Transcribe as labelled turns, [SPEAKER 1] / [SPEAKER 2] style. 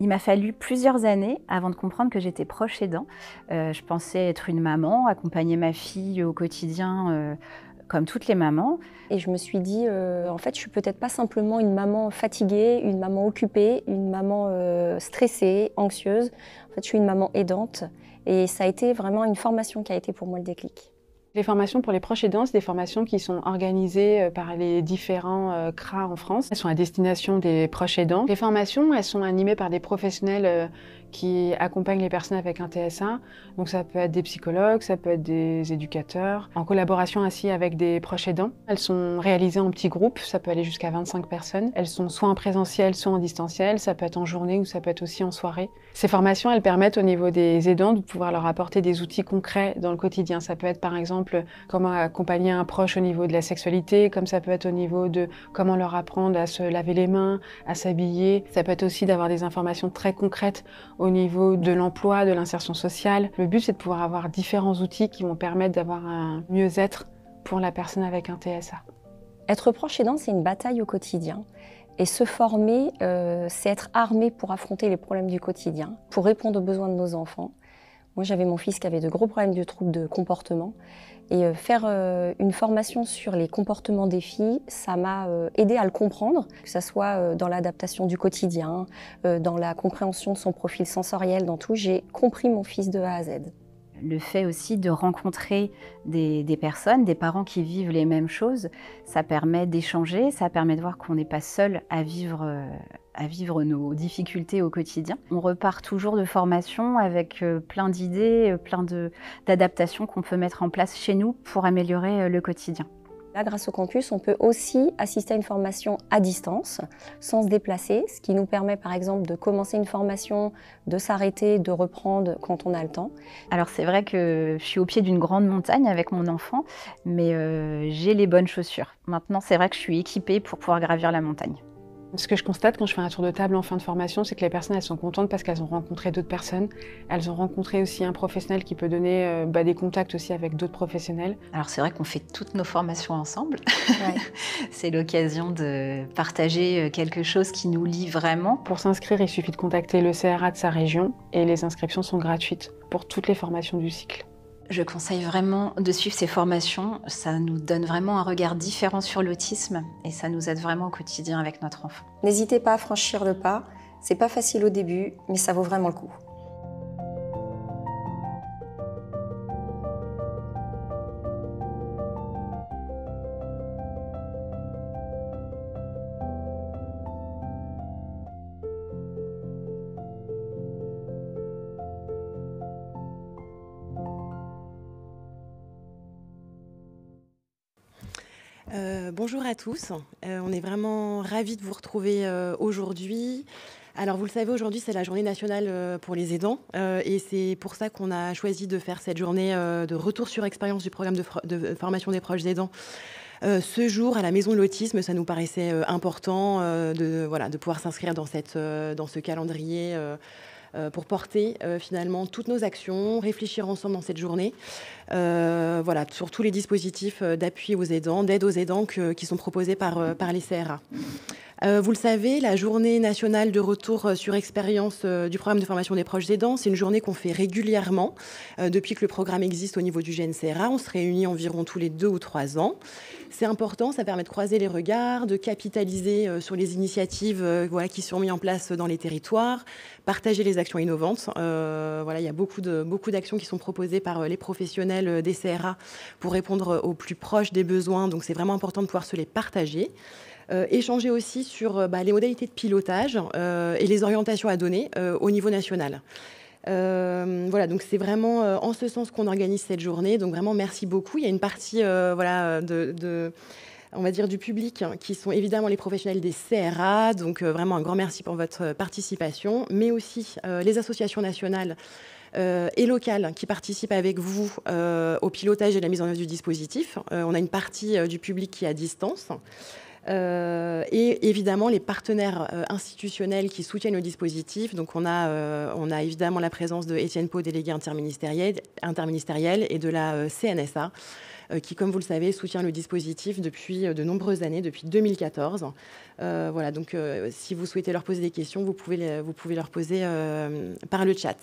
[SPEAKER 1] Il m'a fallu plusieurs années avant de comprendre que j'étais proche aidant. Je pensais être une maman, accompagner ma fille au quotidien, comme toutes les mamans.
[SPEAKER 2] Et je me suis dit, en fait, je suis peut-être pas simplement une maman fatiguée, une maman occupée, une maman stressée, anxieuse. En fait, je suis une maman aidante. Et ça a été vraiment une formation qui a été pour moi le déclic.
[SPEAKER 3] Les formations pour les proches aidants, c'est des formations qui sont organisées par les différents CRA en France. Elles sont à destination des proches aidants. Les formations, elles sont animées par des professionnels qui accompagnent les personnes avec un TSA. Donc ça peut être des psychologues, ça peut être des éducateurs, en collaboration ainsi avec des proches aidants. Elles sont réalisées en petits groupes, ça peut aller jusqu'à 25 personnes. Elles sont soit en présentiel, soit en distanciel, ça peut être en journée ou ça peut être aussi en soirée. Ces formations, elles permettent au niveau des aidants de pouvoir leur apporter des outils concrets dans le quotidien. Ça peut être par exemple comment accompagner un proche au niveau de la sexualité, comme ça peut être au niveau de comment leur apprendre à se laver les mains, à s'habiller. Ça peut être aussi d'avoir des informations très concrètes au niveau de l'emploi, de l'insertion sociale. Le but, c'est de pouvoir avoir différents outils qui vont permettre d'avoir un mieux-être pour la personne avec un TSA.
[SPEAKER 2] Être proche aidant, c'est une bataille au quotidien. Et se former, c'est être armé pour affronter les problèmes du quotidien, pour répondre aux besoins de nos enfants. Moi, j'avais mon fils qui avait de gros problèmes de troubles de comportement. Et faire une formation sur les comportements des filles, ça m'a aidé à le comprendre, que ce soit dans l'adaptation du quotidien, dans la compréhension de son profil sensoriel, dans tout. J'ai compris mon fils de A à Z.
[SPEAKER 1] Le fait aussi de rencontrer des personnes, des parents qui vivent les mêmes choses, ça permet d'échanger, ça permet de voir qu'on n'est pas seul à vivre nos difficultés au quotidien. On repart toujours de formation avec plein d'idées, d'adaptations qu'on peut mettre en place chez nous pour améliorer le quotidien.
[SPEAKER 2] Là, grâce au campus, on peut aussi assister à une formation à distance, sans se déplacer, ce qui nous permet par exemple de commencer une formation, de s'arrêter, de reprendre quand on a le temps.
[SPEAKER 1] Alors c'est vrai que je suis au pied d'une grande montagne avec mon enfant, mais j'ai les bonnes chaussures. Maintenant, c'est vrai que je suis équipée pour pouvoir gravir la montagne.
[SPEAKER 3] Ce que je constate quand je fais un tour de table en fin de formation, c'est que les personnes, elles sont contentes parce qu'elles ont rencontré d'autres personnes. Elles ont rencontré aussi un professionnel qui peut donner des contacts aussi avec d'autres professionnels.
[SPEAKER 1] Alors c'est vrai qu'on fait toutes nos formations ensemble.
[SPEAKER 2] Ouais.
[SPEAKER 1] C'est l'occasion de partager quelque chose qui nous lie vraiment.
[SPEAKER 3] Pour s'inscrire, il suffit de contacter le CRA de sa région et les inscriptions sont gratuites pour toutes les formations du cycle.
[SPEAKER 1] Je conseille vraiment de suivre ces formations. Ça nous donne vraiment un regard différent sur l'autisme et ça nous aide vraiment au quotidien avec notre enfant.
[SPEAKER 2] N'hésitez pas à franchir le pas. C'est pas facile au début, mais ça vaut vraiment le coup.
[SPEAKER 4] Bonjour à tous, on est vraiment ravis de vous retrouver aujourd'hui. Alors vous le savez, aujourd'hui c'est la journée nationale pour les aidants et c'est pour ça qu'on a choisi de faire cette journée de retour sur expérience du programme de formation des proches aidants. Ce jour à la Maison de l'Autisme, ça nous paraissait important de pouvoir s'inscrire dans ce calendrier pour porter finalement toutes nos actions, réfléchir ensemble dans cette journée, sur tous les dispositifs d'appui aux aidants, d'aide aux aidants qui sont proposés par les CRA. Vous le savez, la journée nationale de retour sur expérience du programme de formation des proches aidants, c'est une journée qu'on fait régulièrement. Depuis que le programme existe au niveau du GNCRA, on se réunit environ tous les 2 ou 3 ans. C'est important, ça permet de croiser les regards, de capitaliser sur les initiatives qui sont mises en place dans les territoires, partager les actions innovantes. Il y a beaucoup d'actions qui sont proposées par les professionnels des CRA pour répondre aux plus proches des besoins. Donc c'est vraiment important de pouvoir se les partager. Échanger aussi sur les modalités de pilotage et les orientations à donner au niveau national. Donc c'est vraiment en ce sens qu'on organise cette journée. Donc vraiment merci beaucoup. Il y a une partie on va dire du public qui sont évidemment les professionnels des CRA. Donc vraiment un grand merci pour votre participation, mais aussi les associations nationales et locales qui participent avec vous au pilotage et la mise en œuvre du dispositif. On a une partie du public qui est à distance. Et évidemment les partenaires institutionnels qui soutiennent le dispositif. Donc on a évidemment la présence de Étienne Pau, délégué interministériel, et de la CNSA, qui, comme vous le savez, soutient le dispositif depuis de nombreuses années, depuis 2014. Voilà, donc si vous souhaitez leur poser des questions, vous pouvez leur poser par le chat.